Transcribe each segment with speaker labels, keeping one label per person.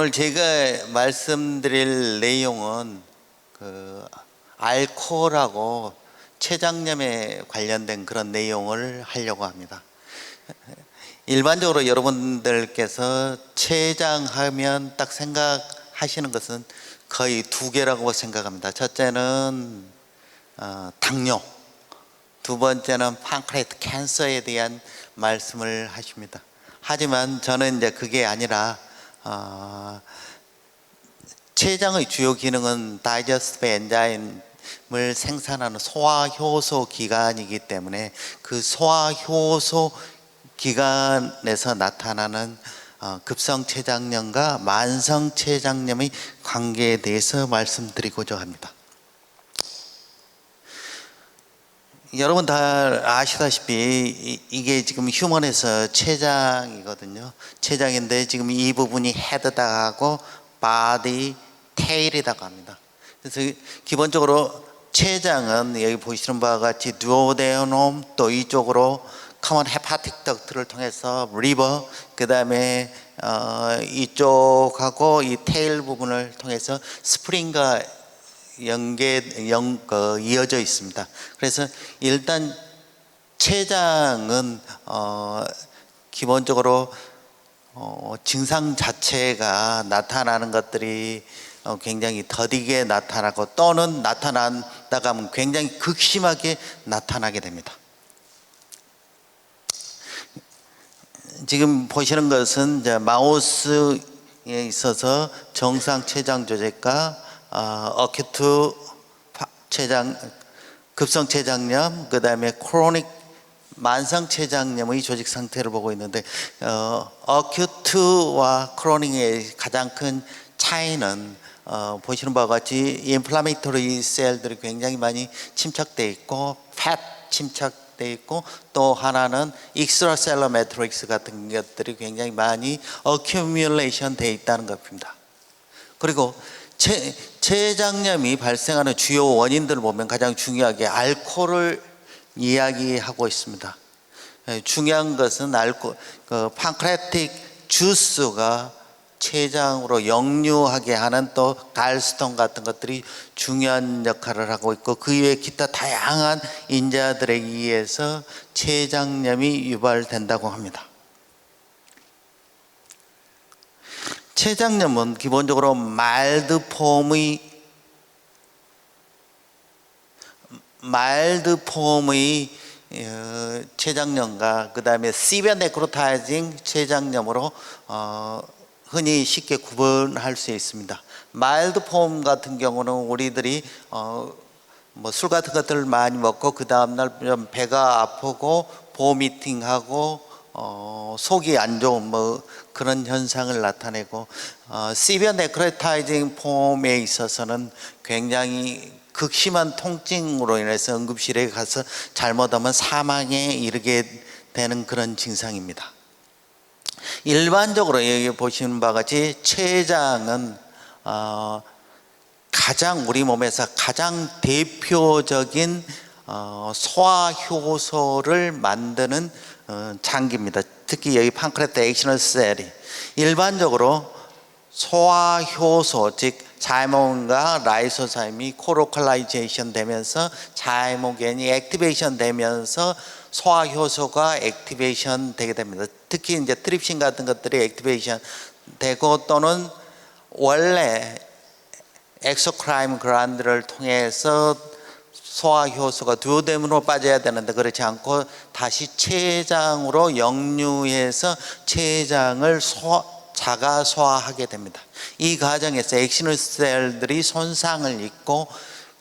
Speaker 1: 오늘 제가 말씀드릴 내용은 알코올하고 췌장염에 관련된 그런 내용을 하려고 합니다. 일반적으로 여러분들께서 췌장하면 딱 생각하시는 것은 거의 두 개라고 생각합니다. 첫째는 당뇨, 두 번째는 판크레아트 캔서에 대한 말씀을 하십니다. 하지만 저는 이제 그게 아니라 췌장의 주요 기능은 다이저스티브 엔자임을 생산하는 소화효소 기관이기 때문에 그 소화효소 기관에서 나타나는 급성췌장염과 만성췌장염의 관계에 대해서 말씀드리고자 합니다. 여러분 다 아시다시피 이게 지금 휴먼에서 췌장이거든요. 췌장인데 지금 이 부분이 헤드다고 바디, 테일이라고 합니다. 그래서 기본적으로 췌장은 여기 보시는 바와 같이 두오데노움, 또 이쪽으로 커먼 헤파틱 덕트를 통해서 리버, 그 다음에 이쪽하고 이 테일 부분을 통해서 스프링과 이어져 있습니다. 그래서 일단 췌장은 기본적으로 증상 자체가 나타나는 것들이 굉장히 더디게 나타나고 또는 나타난다고 하면 굉장히 극심하게 나타나게 됩니다. 지금 보시는 것은 이제 마우스에 있어서 정상 췌장 조직과 어큐트 급성췌장염, 그 다음에 크로닉 만성췌장염의 조직 상태를 보고 있는데 어큐트와 크로닉의 가장 큰 차이는 보시는 바와 같이 인플라메이토리 셀들이 굉장히 많이 침착되어 있고 팻 침착되어 있고 또 하나는 익스트라셀러 매트릭스 같은 것들이 굉장히 많이 어큐뮬레이션 되어 있다는 것입니다. 그리고 췌장염이 발생하는 주요 원인들을 보면 가장 중요하게 알코올을 이야기하고 있습니다. 중요한 것은 판크레아틱 주스가 췌장으로 역류하게 하는 또 갈스톤 같은 것들이 중요한 역할을 하고 있고 그 이외에 기타 다양한 인자들에 의해서 췌장염이 유발된다고 합니다. 췌장염은 기본적으로 마일드 폼의 췌장염과 그 다음에 시비어 네크로타이징 췌장염으로 흔히 쉽게 구분할 수 있습니다. 마일드 폼 같은 경우는 우리들이 술 같은 것들을 많이 먹고 그 다음날 좀 배가 아프고 보미팅하고 속이 안 좋은 그런 현상을 나타내고 시비어 네크로타이징 폼에 있어서는 굉장히 극심한 통증으로 인해서 응급실에 가서 잘못하면 사망에 이르게 되는 그런 증상입니다. 일반적으로 여기 보시는 바와 같이 췌장은 우리 몸에서 가장 대표적인 소화효소를 만드는 장기입니다. 특히 여기 판크레아트 액셔널 셀이 일반적으로 소화효소 즉 자이모겐과 라이소자임이 코로컬라이제이션 되면서 자이모겐이 액티베이션 되면서 소화효소가 액티베이션 되게 됩니다. 특히 이제 트립신 같은 것들이 액티베이션 되고 또는 원래 엑소크라인 글란드를 통해서 소화효소가 두오데모로 빠져야 되는데 그렇지 않고 다시 췌장으로 역류해서 췌장을 자가 소화하게 됩니다. 이 과정에서 액시노셀들이 손상을 입고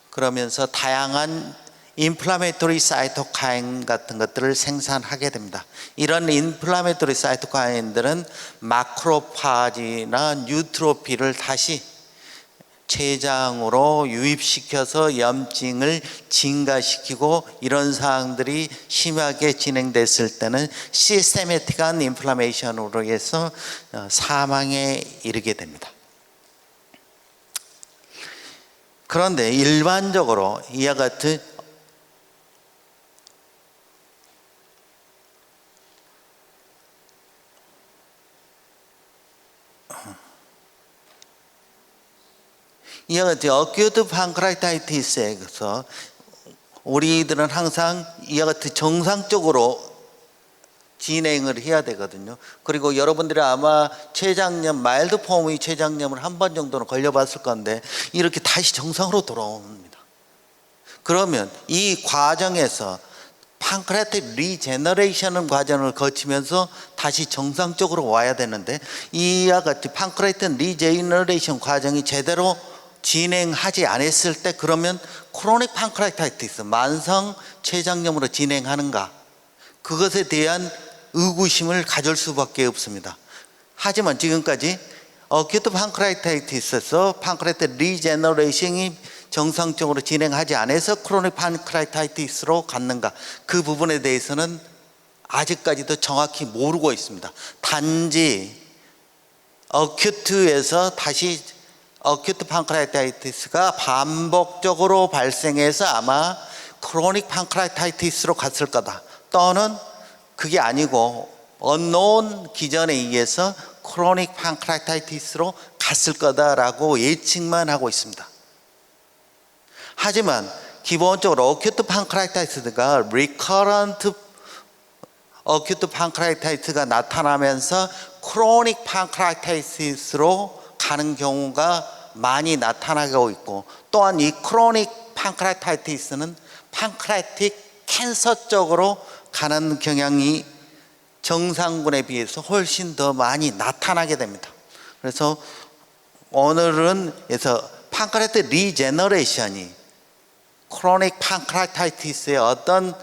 Speaker 1: 그러면서 다양한 인플라메토리 사이토카인 같은 것들을 생산하게 됩니다. 이런 인플라메토리 사이토카인들은 마크로파지나 뉴트로필을 다시 췌장으로 유입시켜서 염증을 증가시키고 이런 사항들이 심하게 진행됐을 때는 시스테매틱한 인플라메이션으로 해서 사망에 이르게 됩니다. 그런데 일반적으로 이와 같은 이와 같이 어큐트 판크레아타이티스에서 우리들은 항상 이와 같이 정상적으로 진행을 해야 되거든요. 그리고 여러분들이 아마 췌장염, 마일드 폼의 췌장염을 한 번 정도는 걸려봤을 건데 이렇게 다시 정상으로 돌아옵니다. 그러면 이 과정에서 판크레아틱 리제너레이션 과정을 거치면서 다시 정상적으로 와야 되는데 이와 같이 판크레아틱 리제너레이션 과정이 제대로 진행하지 않았을 때 그러면 크로닉 판크레아타이티스, 만성 췌장염으로 진행하는가, 그것에 대한 의구심을 가질 수밖에 없습니다. 하지만 지금까지 어큐트 판크레아타이티스에서 판크레아틱 리제너레이션이 정상적으로 진행하지 않아서 크로닉 판크레아타이티스로 갔는가, 그 부분에 대해서는 아직까지도 정확히 모르고 있습니다. 단지 어큐트에서 다시 어큐트 판크레아타이티스가 반복적으로 발생해서 아마 크로닉 판크레아타이티스로 갔을 거다, 또는 그게 아니고 언노운 기전에 의해서 크로닉 판크레아타이티스로 갔을 거다라고 예측만 하고 있습니다. 하지만 기본적으로 어큐트 판크레아타이티스가 리커런트 어큐트 판크레아타이티스가 나타나면서 크로닉 판크레아타이티스로 가는 경우가 많이 나타나고 있고, 또한 이 크로닉 판크레아타이티스는 판크레아틱 캔서 쪽으로 가는 경향이 정상군에 비해서 훨씬 더 많이 나타나게 됩니다. 그래서 오늘은 판크레아틱 리제너레이션이 크로닉 판크레아타이티스에 어떤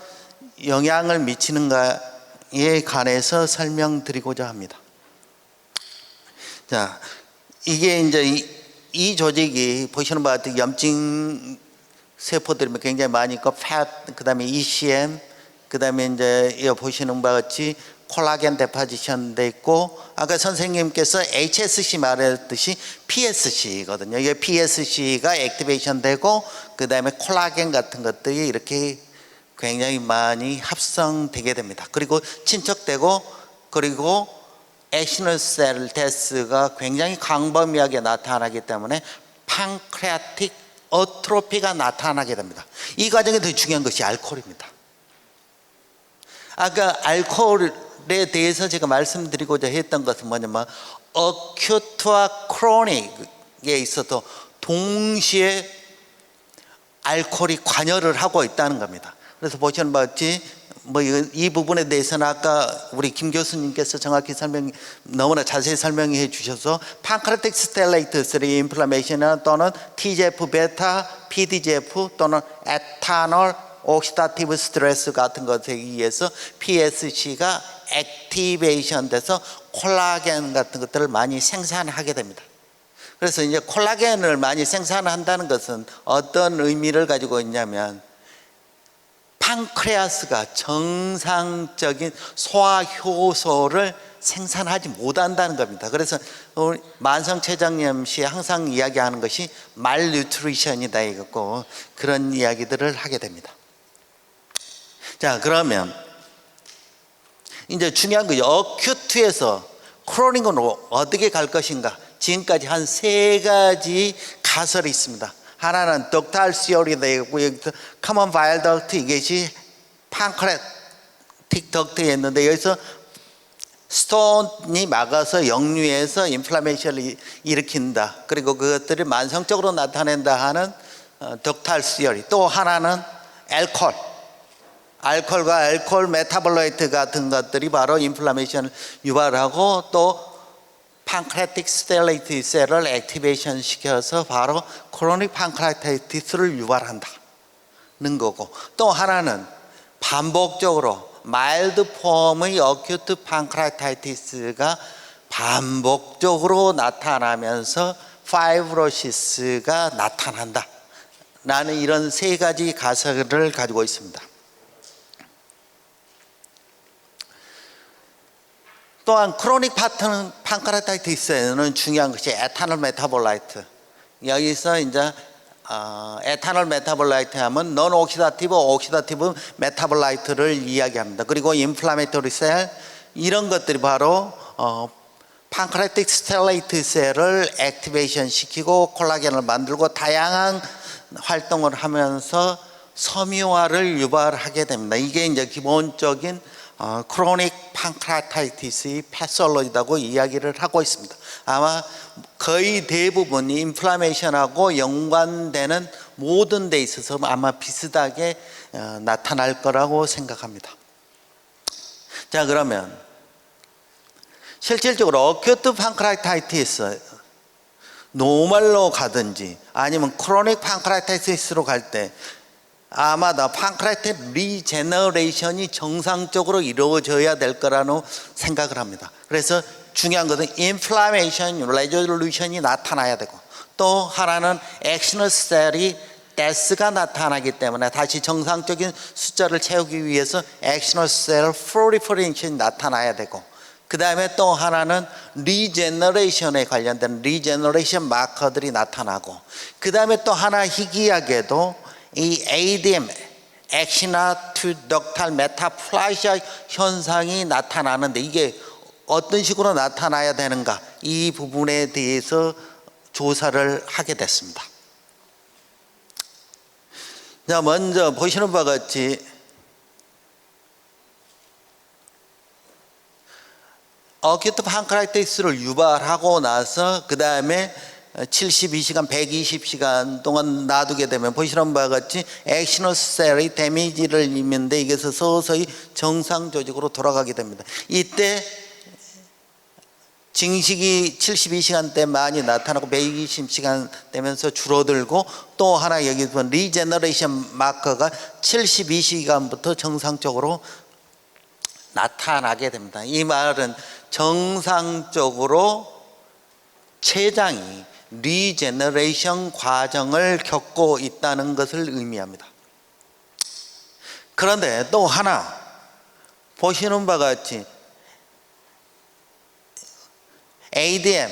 Speaker 1: 영향을 미치는가에 관해서 설명드리고자 합니다. 자, 이게 이제 이 조직이 보시는 바와 같이 염증 세포들이 굉장히 많이 있고, 그 다음에 ECM, 그 다음에 이제 보시는 바와 같이 콜라겐 데포지션 돼 있고, 아까 선생님께서 HSC 말했듯이 PSC거든요. 이게 PSC가 액티베이션 되고, 그 다음에 콜라겐 같은 것들이 이렇게 굉장히 많이 합성되게 됩니다. 그리고 친척되고, 그리고 에시노셀 데스가 굉장히 광범위하게 나타나기 때문에 판크레아틱 어트로피가 나타나게 됩니다. 이 과정에 더 중요한 것이 알코올입니다. 아까 알코올에 대해서 제가 말씀드리고자 했던 것은 뭐냐면 어큐트와 크로닉에 있어도 동시에 알코올이 관여를 하고 있다는 겁니다. 그래서 보시는 바와 같이 이 부분에 대해서는 아까 우리 김 교수님께서 정확히 너무나 자세히 설명해 주셔서 판크레아틱 스텔레이트 3 인플라메이션 또는 TGF 베타, PDGF 또는 에탄올 옥시다티브 스트레스 같은 것에 의해서 PSC가 액티베이션 돼서 콜라겐 같은 것들을 많이 생산하게 됩니다. 그래서 이제 콜라겐을 많이 생산한다는 것은 어떤 의미를 가지고 있냐면 판크레아스가 정상적인 소화 효소를 생산하지 못한다는 겁니다. 그래서 만성췌장염 시에 항상 이야기하는 것이 말뉴트리션이다 이거고, 그런 이야기들을 하게 됩니다. 자, 그러면 이제 중요한 거죠. 어큐트에서 크로닉으로 어떻게 갈 것인가. 지금까지 한 3가지 가설이 있습니다. 하나는 덕탈 시어리 되고, 커먼 바이얼 덕트, 이것이 판크레아틱 덕트였는데 여기서 스톤이 막아서 역류해서 인플라메이션을 일으킨다. 그리고 그것들이 만성적으로 나타낸다 하는 덕탈 시어리. 또 하나는 알코올과 알코올 메타볼라이트 같은 것들이 바로 인플라메이션을 유발하고 또 판크레아틱 스텔레이트 셀을 액티베이션 시켜서 바로 크로닉 판크레아타이티스를 유발한다는 거고, 또 하나는 반복적으로 마일드 폼의 어큐트 판크레아타이티스가 반복적으로 나타나면서 파이브로시스가 나타난다 라는 이런 3가지 가설을 가지고 있습니다. 또한 크로닉 판크레아타이티스에는 중요한 것이 에탄올 메타볼라이트. 여기서 이제 에탄올 메타볼라이트 하면 non 오키다티브, 오키다티브 메타볼라이트를 이야기합니다. 그리고 인플라메토리 셀, 이런 것들이 바로 판크레아틱 스텔레이트 셀을 액티베이션 시키고 콜라겐을 만들고 다양한 활동을 하면서 섬유화를 유발하게 됩니다. 이게 이제 기본적인 크로닉 판크레아타이티스의 패솔로지라고 이야기를 하고 있습니다. 아마 거의 대부분이 인플라메이션하고 연관되는 모든 데 있어서 아마 비슷하게 나타날 거라고 생각합니다. 자, 그러면 실질적으로 어큐트 판크레아타이티스 노멀로 가든지 아니면 크로닉 판크레아타이티스로 갈 때 아마 판크레아틱 리제너레이션이 정상적으로 이루어져야 될 거라는 생각을 합니다. 그래서 중요한 것은 인플라메이션 레졸루션이 나타나야 되고, 또 하나는 액셔널 셀이 데스가 나타나기 때문에 다시 정상적인 숫자를 채우기 위해서 액셔널 셀 프로리퍼레이션이 나타나야 되고, 그 다음에 또 하나는 리제너레이션에 관련된 리제너레이션 마커들이 나타나고, 그 다음에 또 하나 희귀하게도 이 ADM, 액시나투덕탈 메타플라시아 현상이 나타나는데 이게 어떤 식으로 나타나야 되는가, 이 부분에 대해서 조사를 하게 됐습니다. 자, 먼저 보시는 바와 같이 어큐트 판크레아타이티스를 유발하고 나서 그 다음에 72시간, 120시간 동안 놔두게 되면 보시는 바와 같이 액셔널 셀이 데미지를 입는데 이게서 서서히 정상 조직으로 돌아가게 됩니다. 이때 증식이 72시간 때 많이 나타나고 120시간 되면서 줄어들고, 또 하나 여기 보면 리제너레이션 마커가 72시간부터 정상적으로 나타나게 됩니다. 이 말은 정상적으로 췌장이 리제너레이션 과정을 겪고 있다는 것을 의미합니다. 그런데 또 하나 보시는 바와 같이 ADM,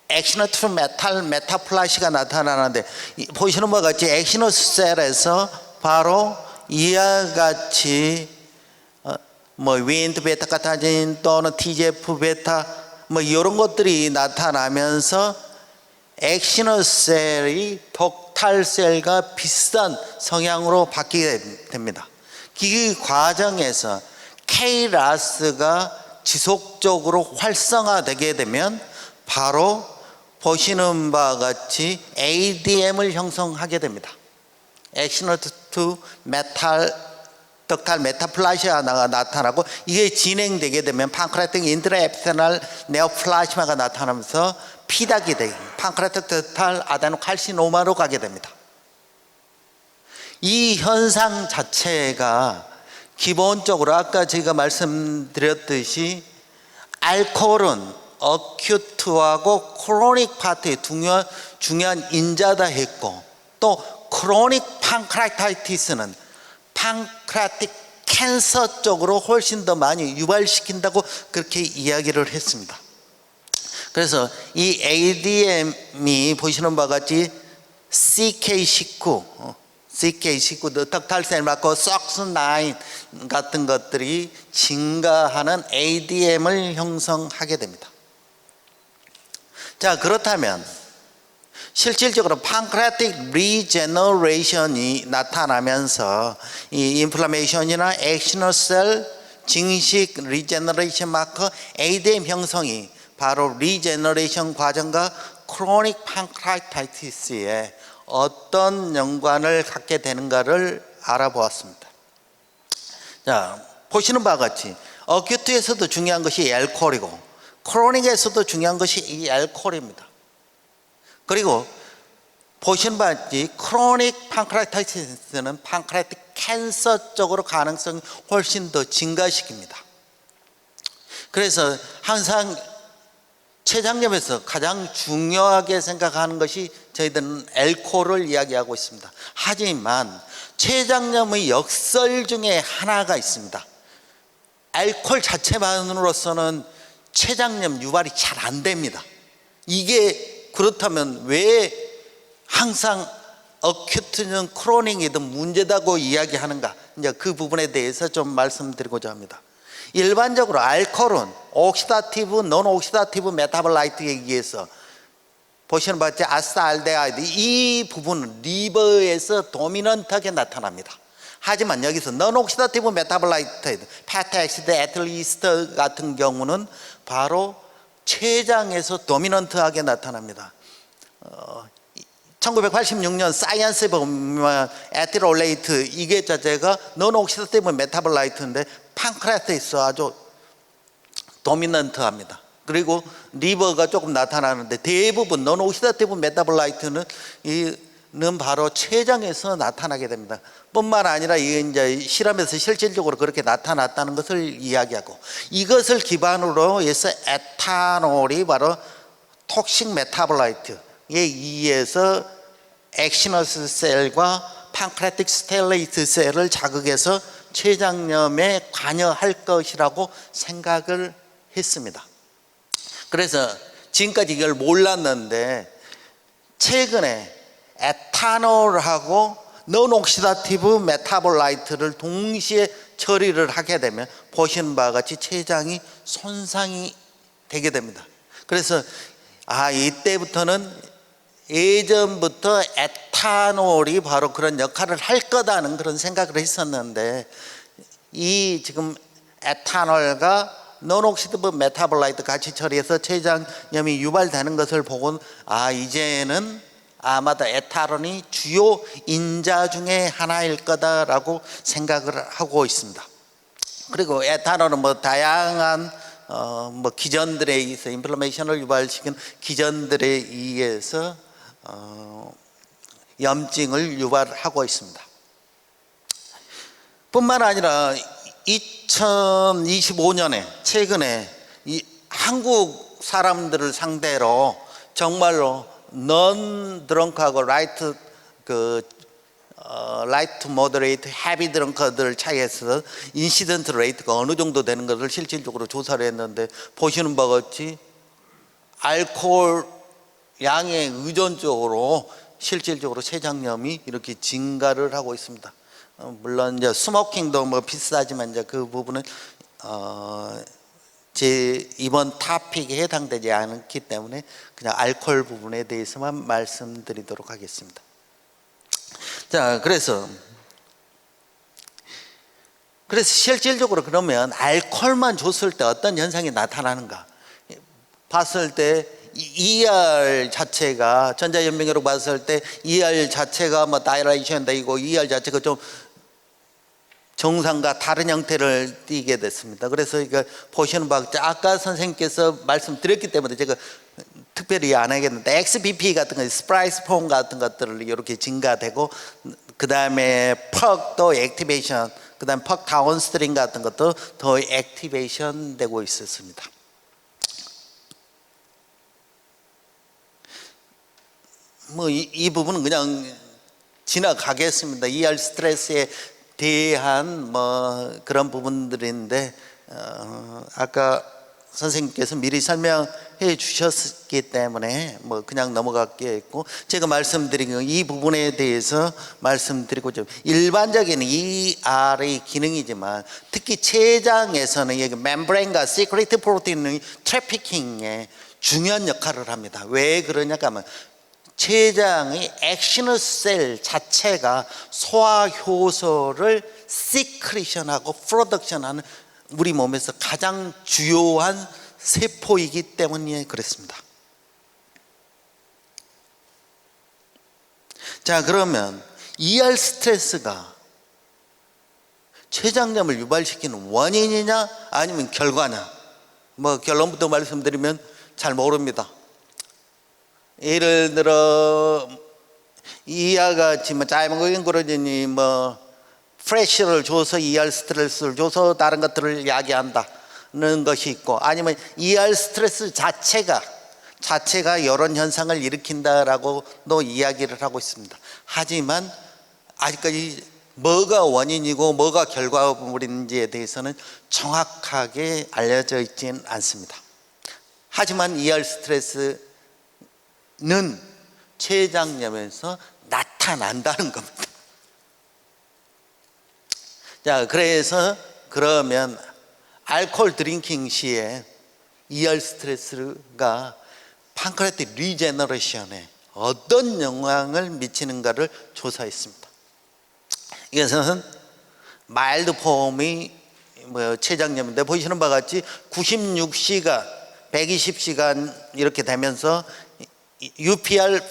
Speaker 1: 액셔널 투 메탈 메타플라시가 나타나는데 보시는 바와 같이 액셔널 셀에서 바로 이와 같이 윈드 베타 카타진 또는 TGF 베타 이런 것들이 나타나면서 액셔널 셀이 덕탈 셀과 비슷한 성향으로 바뀌게 됩니다. 이 과정에서 KRAS가 지속적으로 활성화되게 되면 바로 보시는 바와 같이 ADM을 형성하게 됩니다. 액셔널 투 메탈 덕탈 메타플라시아가 나타나고, 이게 진행되게 되면 판크레아틱 인트라에피테널 네오플라즈마가 나타나면서 피닥이 되고 판크레아틱 덕탈 아데노칼시노마로 가게 됩니다. 이 현상 자체가 기본적으로 아까 제가 말씀드렸듯이 알코올은 어큐트하고 크로닉 파트의 중요한 인자다 했고, 또 크로닉 판크레아타이티스는 판크레아틱 캔서 쪽으로 훨씬 더 많이 유발시킨다고 그렇게 이야기를 했습니다. 그래서 이 ADM이 보시는 바와 같이 CK19 덕탈셀 마커 SOX9 같은 것들이 증가하는 ADM을 형성하게 됩니다. 자, 그렇다면 실질적으로 판크레아틱 리제너레이션이 나타나면서 이 인플라메이션이나 액셔널 셀 증식 리제너레이션 마커 ADM 형성이 바로 리제너레이션 과정과 크로닉 판크레아타이티스에 어떤 연관을 갖게 되는가를 알아보았습니다. 자, 보시는 바와 같이 어큐트에서도 중요한 것이 알코올이고 크로닉에서도 중요한 것이 이 알코올입니다. 그리고 보시는 바와 같이 크로닉 판크레아타이티스는 판크레아틱 캔서 쪽으로 가능성이 훨씬 더 증가시킵니다. 그래서 항상 췌장염에서 가장 중요하게 생각하는 것이 저희들은 알코올을 이야기하고 있습니다. 하지만 췌장염의 역설 중에 하나가 있습니다. 알코올 자체만으로서는 췌장염 유발이 잘 안 됩니다. 이게 그렇다면 왜 항상 어큐트든 크로닉이든 문제다고 이야기하는가, 이제 그 부분에 대해서 좀 말씀드리고자 합니다. 일반적으로 알코올은 옥시다티브, 논옥시다티브 메타볼라이트에 의해서 보시는 바와 같이 아세tal데하이드 이 부분은 리버에서 도미넌트하게 나타납니다. 하지만 여기서 논옥시다티브 메타볼라이트, 패타엑시드, 에틸리스터 같은 경우는 바로 췌장에서 도미넌트하게 나타납니다. 1986년 사이언스에 보면 에틸올레이트 이게 자체가 논옥시다티브 메타볼라이트인데 판크레아스에서 아주 도미넌트합니다. 그리고 리버가 조금 나타나는데 대부분 논옥시다티브 메타볼라이트는 바로 췌장에서 나타나게 됩니다. 뿐만 아니라 이제 실험에서 실질적으로 그렇게 나타났다는 것을 이야기하고, 이것을 기반으로 해서 에탄올이 바로 톡식 메타볼라이트에 의해서 액시너스 셀과 판크레아틱 스텔레이트 셀을 자극해서 췌장염에 관여할 것이라고 생각을 했습니다. 그래서 지금까지 이걸 몰랐는데 최근에 에탄올하고 논옥시다티브 메타볼라이트를 동시에 처리를 하게 되면 보시는 바와 같이 췌장이 손상이 되게 됩니다. 그래서 이때부터는 예전부터 에탄올이 바로 그런 역할을 할 거다는 그런 생각을 했었는데, 이 지금 에탄올과 논옥시다티브 메타볼라이트 같이 처리해서 췌장염이 유발되는 것을 보고 이제는 아마도 에탄올이 주요 인자 중에 하나일 거다라고 생각을 하고 있습니다. 그리고 에탄올은 다양한 기전들에 의해서 인플라메이션을 유발시키는 기전들에 의해서 염증을 유발하고 있습니다. 뿐만 아니라 2025년에 최근에 이 한국 사람들을 상대로 정말로 non-drunk하고 라이트 모더레이트, 헤비 드렁커들 차이에서 인시던트 레이트가 어느 정도 되는 것을 실질적으로 조사를 했는데 보시는 바와 같이 알코올 양에 의존적으로 실질적으로 췌장염이 이렇게 증가를 하고 있습니다. 물론 이제 스모킹도 비슷하지만 이제 그 부분은 제 이번 토픽에 해당되지 않기 때문에 그냥 알코올 부분에 대해서만 말씀드리도록 하겠습니다. 자, 그래서 실질적으로 그러면 알코올만 줬을 때 어떤 현상이 나타나는가 봤을 때 ER 자체가 전자연명으로 봤을 때 ER 자체가 다이레이션 되고 ER 자체가 좀 정상과 다른 형태를 띠게 됐습니다. 그래서 이거 보시는 바와 같이 아까 선생님께서 말씀드렸기 때문에 제가 특별히 안 하겠는데 XBP 같은 거, 스프라이스 폼 같은 것들을 이렇게 증가되고, 그 다음에 퍽도 액티베이션, 그 다음에 퍽 다운스트림 같은 것도 더 액티베이션 되고 있었습니다. 이 부분은 그냥 지나가겠습니다. ER 스트레스에 대한 그런 부분들인데 아까 선생님께서 미리 설명해 주셨기 때문에 그냥 넘어갈게요. 제가 말씀드린 이 부분에 대해서 말씀드리고, 좀 일반적인 ER의 기능이지만 특히 췌장에서는 여기 멤브레인과 시크리트 프로틴의 트래피킹에 중요한 역할을 합니다. 왜 그러냐 하면 췌장의 액시너스 셀 자체가 소화 효소를 시크리션하고 프로덕션하는 우리 몸에서 가장 주요한 세포이기 때문에 그렇습니다. 자, 그러면 ER 스트레스가 췌장염을 유발시키는 원인이냐 아니면 결과냐? 결론부터 말씀드리면 잘 모릅니다. 예를 들어 이하가 지금 짜이머그인 그러더니 프레셔를 줘서 ER 스트레스를 줘서 다른 것들을 야기한다는 것이 있고, 아니면 ER 스트레스 자체가 이런 현상을 일으킨다라고도 이야기를 하고 있습니다. 하지만 아직까지 뭐가 원인이고 뭐가 결과물인지에 대해서는 정확하게 알려져 있지는 않습니다. 하지만 ER 스트레스는 췌장염에서 나타난다는 겁니다. 자, 그래서 그러면 알코올 드링킹 시에 ER 스트레스가 판크레아틱 리제너레이션에 어떤 영향을 미치는가를 조사했습니다. 이것은 마일드 폼이 췌장염인데 보시는 바와 같이 96시간, 120시간 이렇게 되면서 UPR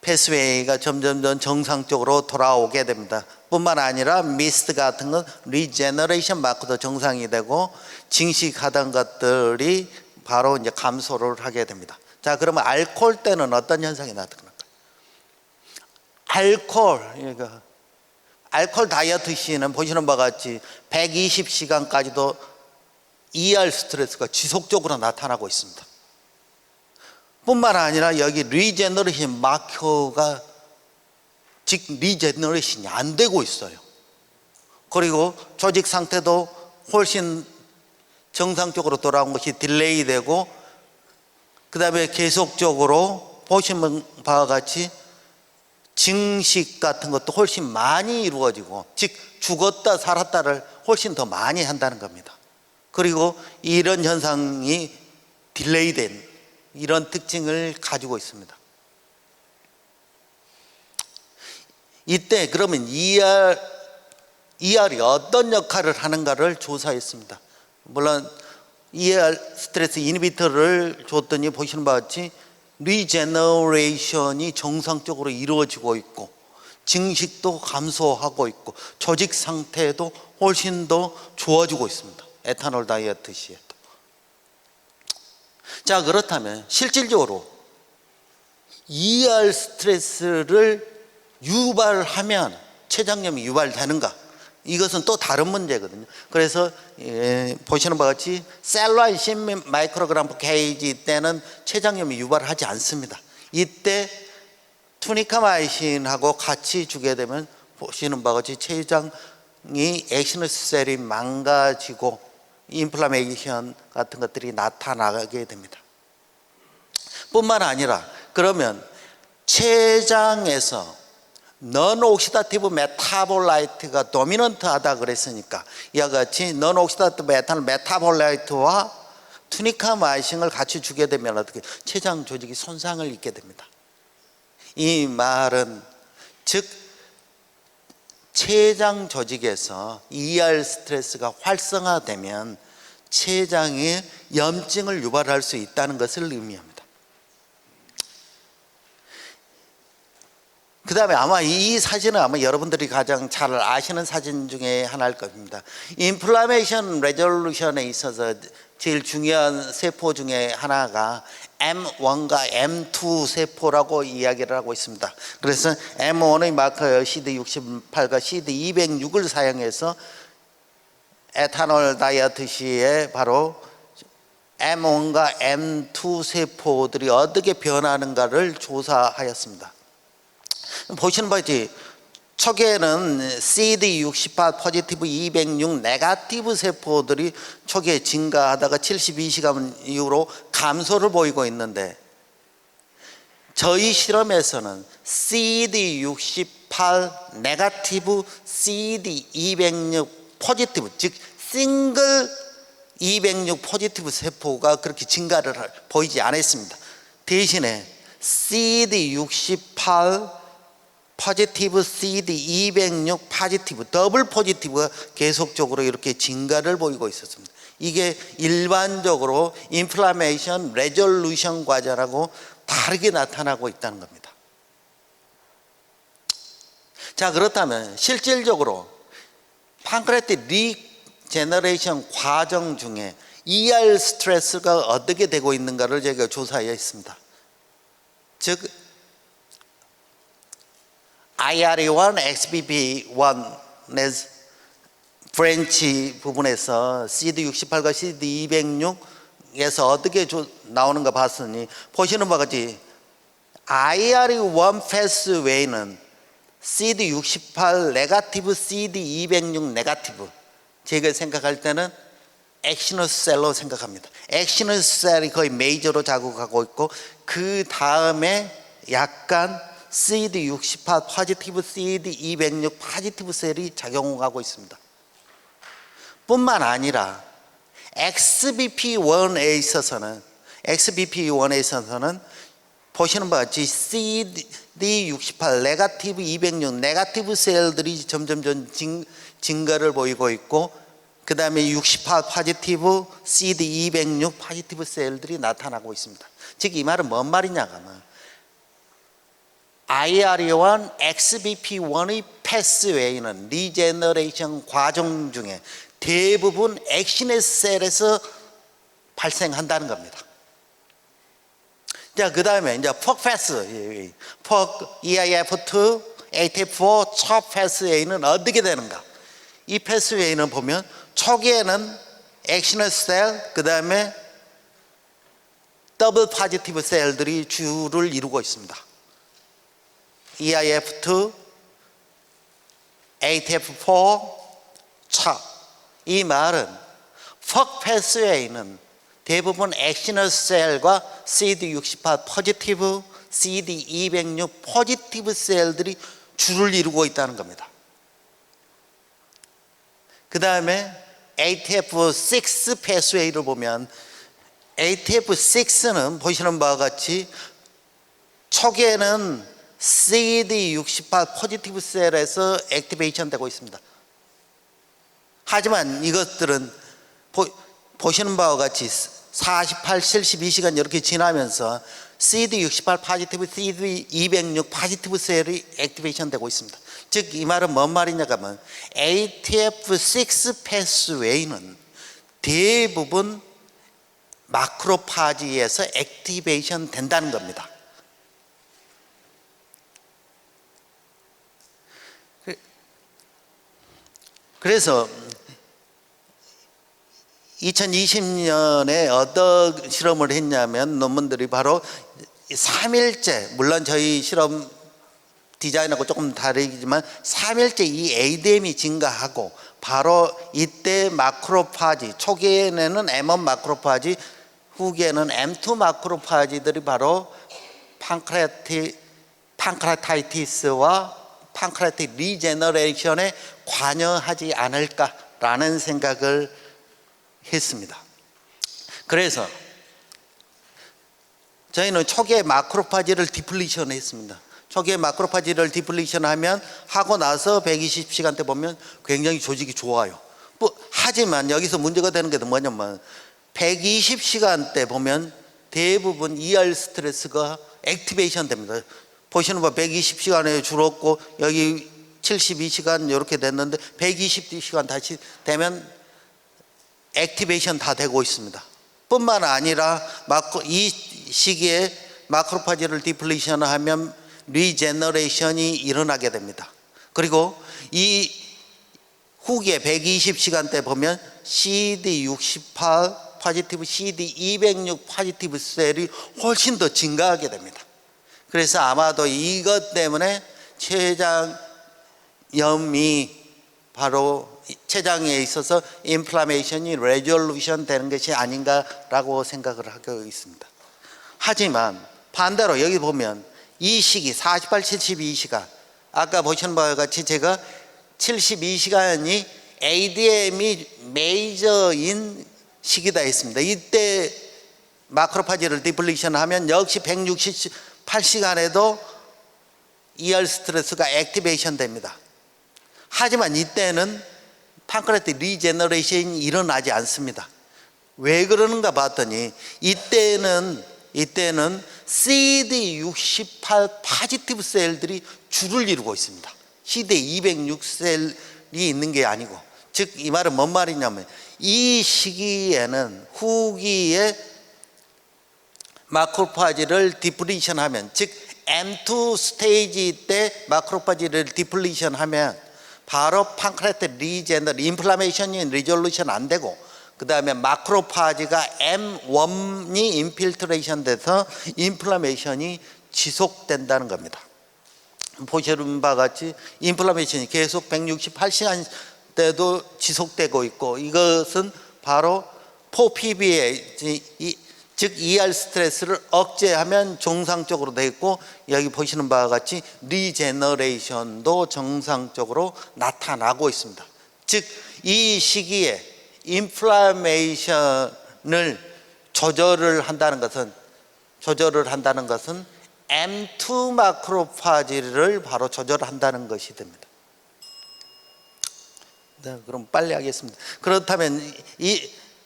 Speaker 1: 패스웨이가 점점 정상적으로 돌아오게 됩니다. 뿐만 아니라 미스트 같은 건 리제너레이션 마크도 정상이 되고 증식하던 것들이 바로 이제 감소를 하게 됩니다. 자, 그러면 알코올 때는 어떤 현상이 나타날까요? 알코올 다이어트 시에는 보시는 바와 같이 120시간까지도 ER 스트레스가 지속적으로 나타나고 있습니다. 뿐만 아니라 여기 리제너레이션 마커가 즉 리제너레이션이 안 되고 있어요. 그리고 조직 상태도 훨씬 정상적으로 돌아온 것이 딜레이 되고, 그 다음에 계속적으로 보시는 바와 같이 증식 같은 것도 훨씬 많이 이루어지고, 즉 죽었다 살았다를 훨씬 더 많이 한다는 겁니다. 그리고 이런 현상이 딜레이된 이런 특징을 가지고 있습니다. 이때 그러면 ER이 어떤 역할을 하는가를 조사했습니다. 물론 ER 스트레스 이니비터를 줬더니 보시는 바와 같이 리제너레이션이 정상적으로 이루어지고 있고, 증식도 감소하고 있고, 조직 상태도 훨씬 더 좋아지고 있습니다. 에탄올 다이어트 시에도. 자, 그렇다면 실질적으로 ER 스트레스를 유발하면 췌장염이 유발되는가? 이것은 또 다른 문제거든요. 그래서 보시는 바와 같이 셀라인 10 마이크로그램 per kg 때는 췌장염이 유발하지 않습니다. 이때 투니카마이신하고 같이 주게 되면 보시는 바와 같이 췌장이 액시너스 셀이 망가지고 인플라메이션 같은 것들이 나타나게 됩니다. 뿐만 아니라 그러면 췌장에서 non-oxidative 메타볼라이트가 도미넌트하다 그랬으니까, 이와 같이 non-oxidative 메타볼라이트와 투니카마이신을 같이 주게 되면 어떻게 췌장 조직이 손상을 입게 됩니다. 이 말은 즉 췌장 조직에서 ER 스트레스가 활성화되면 췌장에 염증을 유발할 수 있다는 것을 의미합니다. 그 다음에 아마 이 사진은 아마 여러분들이 가장 잘 아시는 사진 중에 하나일 겁니다. 인플라메이션 레졸루션에 있어서 제일 중요한 세포 중에 하나가 M1과 M2 세포라고 이야기를 하고 있습니다. 그래서 M1의 마커 CD68과 CD206을 사용해서 에탄올 다이어트 시에 바로 M1과 M2 세포들이 어떻게 변하는가를 조사하였습니다. 보시는 바지 초기에는 CD68 포지티브 206 네거티브 세포들이 초기에 증가하다가 72시간 이후로 감소를 보이고 있는데, 저희 실험에서는 CD68 네거티브 CD206 포지티브, 즉 싱글 206 포지티브 세포가 그렇게 증가를 보이지 않았습니다. 대신에 CD68 포지티브, CD206 포지티브, 더블 포지티브가 계속적으로 이렇게 증가를 보이고 있었습니다. 이게 일반적으로 인플라메이션 레졸루션 과정하고 다르게 나타나고 있다는 겁니다. 자, 그렇다면 실질적으로 판크레아틱 리제너레이션 과정 중에 ER 스트레스가 어떻게 되고 있는가를 제가 조사했습니다. 즉 IRE1, XBP1의 브랜치 부분에서 CD68과 CD206에서 어떻게 나오는가 봤으니, 보시는 바와 같이 IRE1 패스웨이는 CD68 네거티브, CD206 네거티브, 제가 생각할 때는 액시너스 셀로 생각합니다. 액시너스 셀이 거의 메이저로 자극하고 있고, 그 다음에 약간 CD68 포지티브, CD206 포지티브 셀이 작용하고 있습니다. 뿐만 아니라 XBP1에 있어서는 보시는 바와 같이 CD68 네거티브 206 네거티브 셀들이 점점 증가를 보이고 있고, 그 다음에 68 포지티브 CD206 포지티브 셀들이 나타나고 있습니다. 즉 이 말은 뭔 말이냐 하면 IRE1, XBP1의 패스웨이는 리제너레이션 과정 중에 대부분 액신의 셀에서 발생한다는 겁니다. 자, 그 다음에 이제 POC 패스, POC EIF2, ATF4, 첫 패스웨이는 어떻게 되는가? 이 패스웨이는 보면 초기에는 액신의 셀, 그 다음에 더블 포지티브 셀들이 주를 이루고 있습니다. EIF2, ATF4, 차. 이 말은 POC 패스웨이는 대부분 액시널 셀과 CD68 포지티브, CD206 포지티브 셀들이 주를 이루고 있다는 겁니다. 그 다음에 ATF6 패스웨이를 보면 ATF6는 보시는 바와 같이 초기에는 CD68 포지티브 셀에서 액티베이션 되고 있습니다. 하지만 이것들은 보시는 바와 같이 48, 72시간 이렇게 지나면서 CD68 포지티브, CD206 포지티브 셀이 액티베이션 되고 있습니다. 즉 이 말은 뭔 말이냐 하면 ATF6 패스웨이는 대부분 마크로파지에서 액티베이션 된다는 겁니다. 그래서 2020년에 어떤 실험을 했냐면 논문들이 바로 3일째, 물론 저희 실험 디자인하고 조금 다르지만 3일째 이 ADM이 증가하고 바로 이때 마크로파지, 초기에는 M1 마크로파지, 후기에는 M2 마크로파지들이 바로 판크레타이티스와 판크레틱 리제너레이션에 관여하지 않을까라는 생각을 했습니다. 그래서 저희는 초기에 마크로파지를 디플리션 했습니다. 초기에 마크로파지를 디플리션 하고 나서 120시간 때 보면 굉장히 조직이 좋아요. 하지만 여기서 문제가 되는 게 뭐냐면 120시간 때 보면 대부분 ER 스트레스가 액티베이션 됩니다. 보시는 바 120시간에 줄었고 여기 72시간 이렇게 됐는데 120시간 다시 되면 액티베이션 다 되고 있습니다. 뿐만 아니라 이 시기에 마크로파지를 디플리션 하면 리제너레이션이 일어나게 됩니다. 그리고 이 후기에 120시간 때 보면 CD68 포지티브, CD206 포지티브 셀이 훨씬 더 증가하게 됩니다. 그래서 아마도 이것 때문에 췌장염이 바로 췌장에 있어서 인플라메이션이 레졸루션 되는 것이 아닌가라고 생각을 하고 있습니다. 하지만 반대로 여기 보면 이 시기 48, 72시간 아까 보신 바와 같이 제가 72시간이 ADM이 메이저인 시기다 했습니다. 이때 마크로파지를 디플리션 하면 역시 168시간에도 ER 스트레스가 액티베이션 됩니다. 하지만 이때는 판크레틱 리제너레이션이 일어나지 않습니다. 왜 그러는가 봤더니 이때는 CD68 포지티브 셀들이 주를 이루고 있습니다. CD206 셀이 있는 게 아니고, 즉 이 말은 뭔 말이냐면 이 시기에는 후기에 마크로파지를 디플리션 하면, 즉 M2 스테이지 때 마크로파지를 디플리션 하면 바로 판크레틱 리제너레이션, 인플라메이션이 리졸루션 안 되고 그 다음에 마크로파지가 M1이 인필트레이션 돼서 인플라메이션이 지속된다는 겁니다. 보시는 바와 같이 인플라메이션이 계속 168시간 때도 지속되고 있고, 이것은 바로 4PBA 즉 ER 스트레스를 억제하면 정상적으로 되어 있고, 여기 보시는 바와 같이 리제너레이션도 정상적으로 나타나고 있습니다. 즉 이 시기에 인플라메이션을 조절을 한다는 것은 M2 마크로파지를 바로 조절한다는 것이 됩니다. 네, 그럼 빨리 하겠습니다. 그렇다면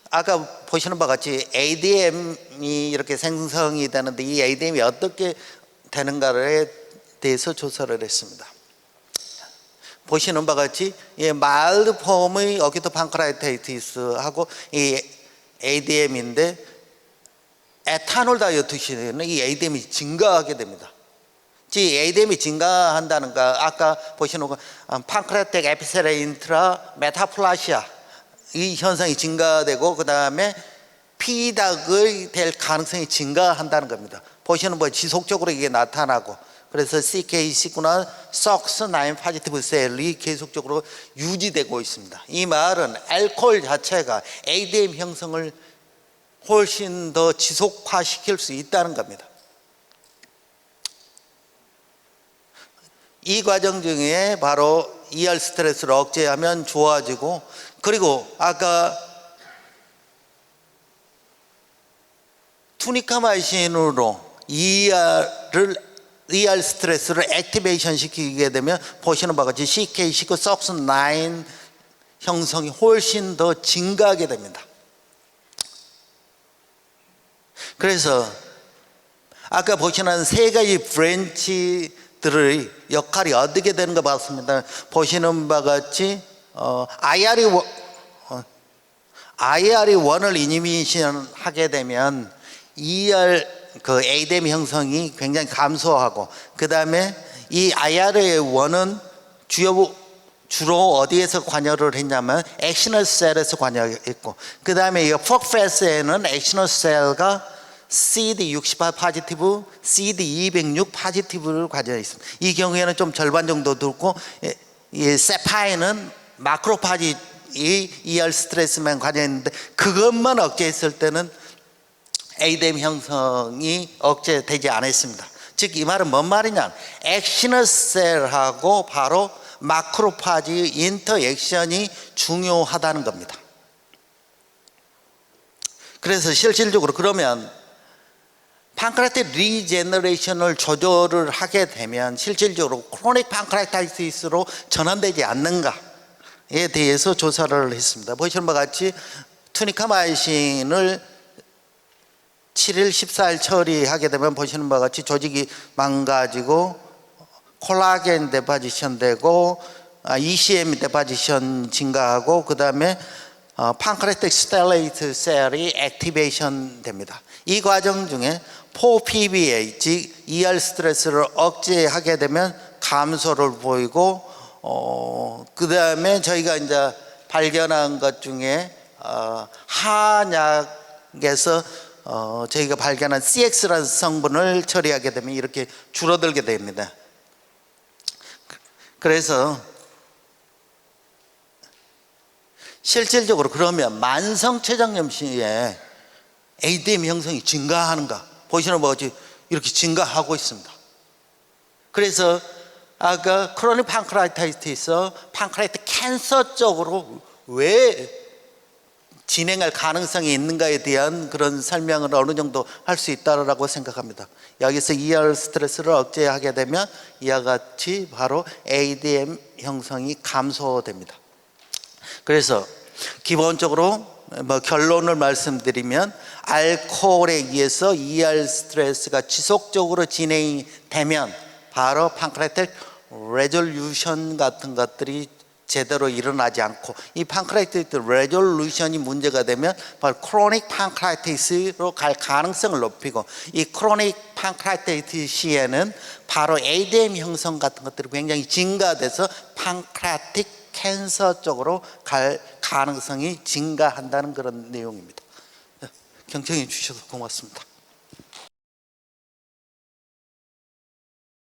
Speaker 1: 아까 보시는 바와 같이 ADM이 이렇게 생성이 되는데 이 ADM이 어떻게 되는가에 대해서 조사를 했습니다. 보시는 바와 같이 마일드 폼의 어큐트 판크레아타이티스하고 이 ADM인데 에탄올 다이어트 시에는 이 ADM이 증가하게 됩니다. 이 ADM이 증가한다는 거 아까 보시는 거 판크레아틱 에피셀의 인트라 메타플라시아 이 현상이 증가되고 그 다음에 피닥이 될 가능성이 증가한다는 겁니다. 보시는 뭐 지속적으로 이게 나타나고 그래서 CK19나 SOX9 포지티브 셀이 계속적으로 유지되고 있습니다. 이 말은 알코올 자체가 ADM 형성을 훨씬 더 지속화시킬 수 있다는 겁니다. 이 과정 중에 바로 ER 스트레스를 억제하면 좋아지고 그리고 아까 투니카마이신으로 ER 스트레스를 액티베이션 시키게 되면 보시는 바와 같이 CK19, SOX9 형성이 훨씬 더 증가하게 됩니다. 그래서 아까 보시는 세 가지 브랜치들의 역할이 어떻게 되는가 봤습니다. 보시는 바와 같이 IRE1을 이니비션 하게 되면 그 ADM 형성이 굉장히 감소하고 그 다음에 이 IRE1은 주로 어디에서 관여를 했냐면 액셔널 셀에서 관여했고 그 다음에 이 폭패스에는 액셔널 셀과 CD68 포지티브, CD206 포지티브를 관여했습니다. 이 경우에는 좀 절반 정도 들고 이 세파에는 마크로파지 ER 스트레스만 관여했는데 그것만 억제했을 때는 ADM 형성이 억제되지 않았습니다. 즉 이 말은 뭔 말이냐 액셔널 셀하고 바로 마크로파지 인터액션이 중요하다는 겁니다. 그래서 실질적으로 그러면 판크레아틱 리제너레이션을 조절을 하게 되면 실질적으로 크로닉 판크레아타이티스로 전환되지 않는가에 대해서 조사를 했습니다. 보시는 바와 같이 투니카마이신을 7일, 14일 처리하게 되면 보시는 바와 같이 조직이 망가지고 콜라겐 데포지션 되고 ECM 데포지션 증가하고 그 다음에 판크레아틱 스텔레이트 셀이 액티베이션 됩니다. 이 과정 중에 4PBA 즉 ER 스트레스를 억제하게 되면 감소를 보이고 그 다음에 저희가 이제 발견한 것 중에 한약에서 저희가 발견한 CX라는 성분을 처리하게 되면 이렇게 줄어들게 됩니다. 그래서 실질적으로 그러면 만성 췌장염 시에 ADM 형성이 증가하는가? 보시는 바와 같이 이렇게 증가하고 있습니다. 그래서 아까 크로닉 판크레아타이티스, 판크레아틱 캔서 쪽으로 왜 진행할 가능성이 있는가에 대한 그런 설명을 어느 정도 할 수 있다고 생각합니다. 여기서 ER 스트레스를 억제하게 되면 이와 같이 바로 ADM 형성이 감소됩니다. 그래서 기본적으로 결론을 말씀드리면 알코올에 의해서 ER 스트레스가 지속적으로 진행이 되면 바로 판크레아틱 레졸루션 같은 것들이 제대로 일어나지 않고 이 판크레아틱 레졸루션이 문제가 되면 바로 크로닉 판크레아티스로 갈 가능성을 높이고 이 크로닉 판크레아티스에는 바로 ADM 형성 같은 것들이 굉장히 증가돼서 판크레아틱 캔서 쪽으로 갈 가능성이 증가한다는 그런 내용입니다. 경청해 주셔서 고맙습니다.